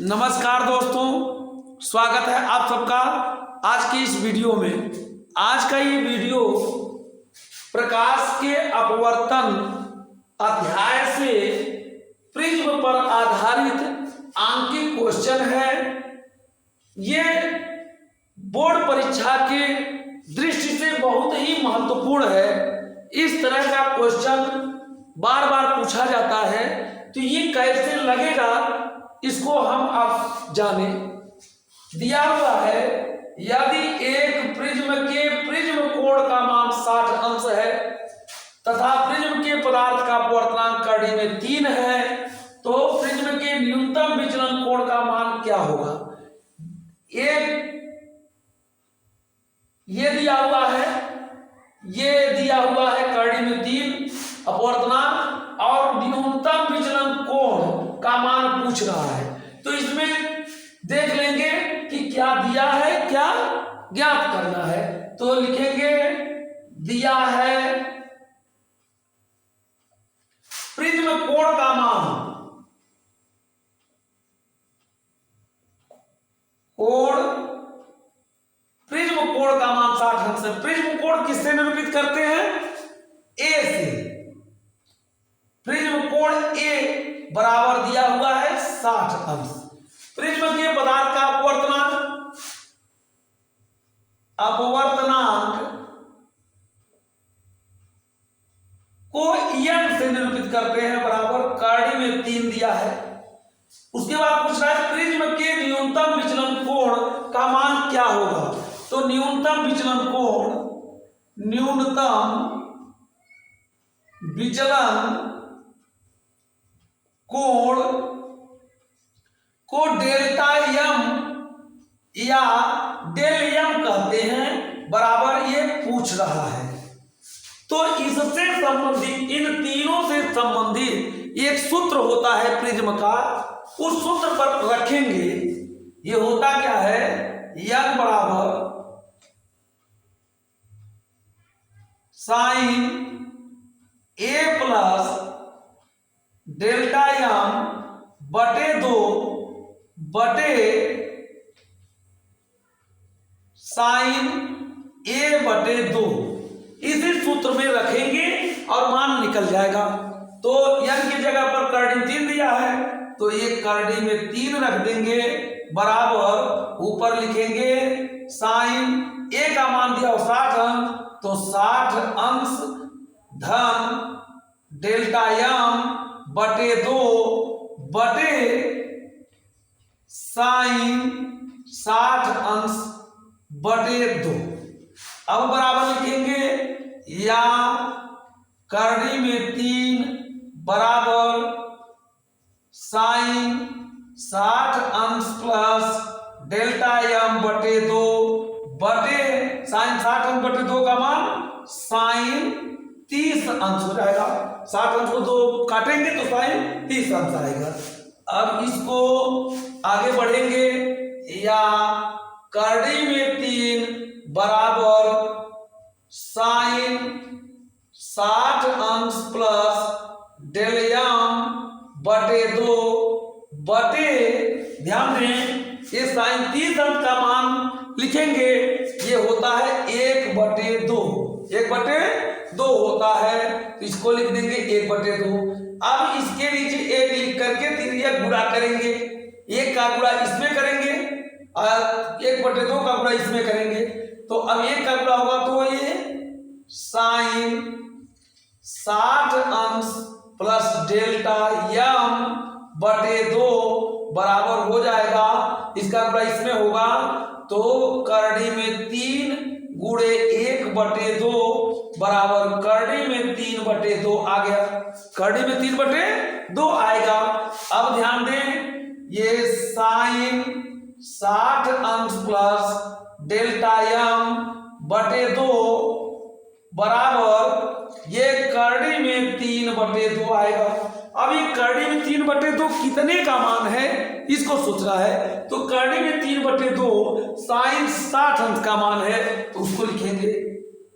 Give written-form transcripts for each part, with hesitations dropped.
नमस्कार दोस्तों, स्वागत है आप सबका आज की इस वीडियो में। आज का ये वीडियो प्रकाश के अपवर्तन अध्याय से प्रिज्म पर आधारित आंकिक क्वेश्चन है। ये बोर्ड परीक्षा के दृष्टि से बहुत ही महत्वपूर्ण है। इस तरह का क्वेश्चन बार बार पूछा जाता है, तो ये कैसे लगेगा इसको हम अब जाने। दिया हुआ है, यदि एक प्रिज्म के प्रिज्म कोण का मान 60 अंश है तथा प्रिज्म के पदार्थ का अपवर्तनांक कड़ी में 3 है, तो प्रिज्म के न्यूनतम विचलन कोण का मान क्या होगा। ये दिया हुआ है कड़ी में 3 अपवर्तनांक और न्यूनतम विचलन कोण का मान पूछ रहा है। तो इसमें देख लेंगे कि क्या दिया है, क्या ज्ञात करना है। तो लिखेंगे दिया है प्रिज्म कोण का मान, प्रिज्म कोण का मान 60 अंश है। प्रिज्म कोण किससे निरूपित करते हैं? ए से। प्रिज्म कोण ए बराबर दिया हुआ है 60 अंश। प्रिज्म के पदार्थ का अपवर्तनांक को n से निरूपित करते हैं, बराबर कड़ी में 3 दिया है। उसके बाद पूछ रहा है प्रिज्म के न्यूनतम विचलन कोण का मान क्या होगा। तो न्यूनतम विचलन कोण को डेल्टा एम या डेल एम कहते हैं, बराबर ये पूछ रहा है। तो इससे संबंधित, इन तीनों से संबंधित एक सूत्र होता है प्रिज्म का, उस सूत्र पर रखेंगे। ये होता क्या है, n बराबर sine a plus delta M बटे 2 बटे साइन a बटे 2, इसी सूत्र में रखेंगे और मान निकल जाएगा। तो n की जगह पर करड़ी 3 दिया है, तो ये करड़ी में 3 रख देंगे, बराबर ऊपर लिखेंगे साइन a का मान दिया 60 अंश, तो 60 अंश धन डेल्टा एम बटे 2 बटे साइन 60 अंश बटे 2। अब बराबर लिखेंगे या करड़ी में 3 बराबर साइन 60 अंश प्लस डेल्टा एम बटे 2 बटे साइन 60 अंश बटे 2 का मान साइन 30 अंश हो जाएगा। 60 अंश को 2 काटेंगे तो साइन 30 अंश आएगा। अब इसको आगे बढ़ेंगे, या करड़ी में 3 बराबर साइन 60 अंश प्लस डेल एम बटे 2 बटे, ध्यान दें ये साइन 30 अंश का मान लिखेंगे, ये होता है 1/2 होता है, तो इसको लिख देंगे 1/2। अब इसके नीचे 1 लिख करके 3 गुणा करेंगे, 1 का गुणा इसमें करेंगे और 1/2 का गुणा इसमें करेंगे। तो अब 1 का गुणा होगा तो ये साइन 60 अंश प्लस डेल्टा एम बटे 2 बराबर हो जाएगा, इसका गुणा इसमें होगा, तो करड़ी में 3 गुणे 1/2 बराबर करड़ी में 3/2 आ गया। करड़ी में 3/2 आएगा। अब ध्यान दें, ये साइन 60 अंश प्लस डेल्टा एम बटे 2 बराबर ये करड़ी में 3/2 आएगा। अभी करड़ी में 3/2 कितने का मान है इसको सोच रहा है, तो करड़ी में 3/2 साइन 60 अंश का मान है, तो उसको लिखेंगे।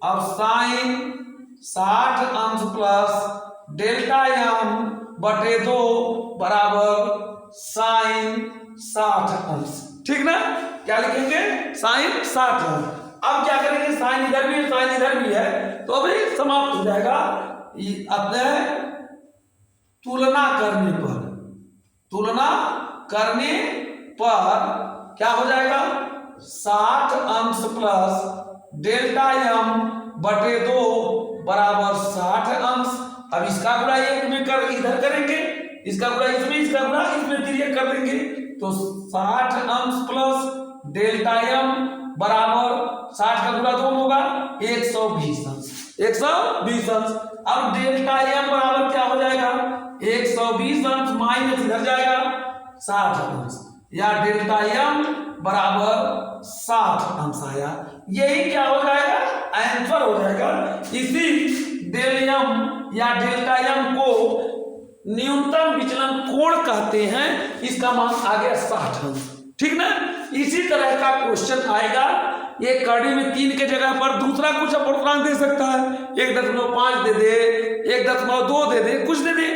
अब साइन 60 अंश प्लस डेल्टा एम बटे 2 बराबर साइन 60 अंश। ठीक ना, क्या लिखेंगे, साइन 60 अंश। अब क्या करेंगे, साइन इधर भी है, साइन इधर भी है, तो अभी समाप्त हो जाएगा। अतः तुलना करने पर क्या हो जाएगा, 60 अंश प्लस डेल्टा m बटे 2 बराबर 60 अंश। अब इसका गुणा एक में कर इधर करेंगे, इसका गुणा इसमें, इसका गुणा इसमें, तिर्यक कर देंगे, तो 60 अंश प्लस डेल्टा m बराबर 60 का गुणा 2 होगा 120 अंश, 120 अंश। अब डेल्टा m बराबर क्या हो जाएगा, 120 अंश माइनस इधर जाएगा 60 अंश, या डेल्टा m बराबर 60 अंश आया। यही क्या हो जाएगा, आंसर हो जाएगा। इसी डेल m या डेल्टा m को न्यूनतम विचलन कोण कहते हैं, इसका मान आ गया 60 अंश। ठीक ना, इसी तरह का क्वेश्चन आएगा, एक कड़ी में 3 के जगह पर दूसरा कुछ अपूर्णांक दे सकता है, 1.5 दे दे, 1.2 दे दे, कुछ दे दे,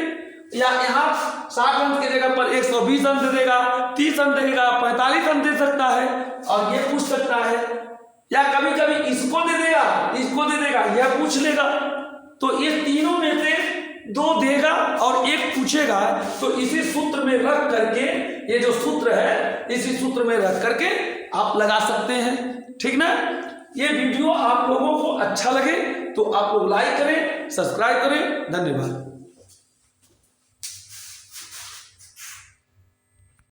या यहाँ 60 अंश के जगह पर 120 अंश दे देगा, 30 अंश देगा, 45 अंश दे सकता है, और ये पूछ सकता है, या कभी कभी इसको दे देगा, इसको दे देगा, यह पूछ लेगा। तो ये तीनों में से 2 देगा और 1 पूछेगा, तो इसी सूत्र में रख करके, ये जो सूत्र है इसी सूत्र में रख करके आप लगा सकते हैं। ठीक ना, ये वीडियो आप लोगों को अच्छा लगे तो आप लोग लाइक करें, सब्सक्राइब करें। धन्यवाद।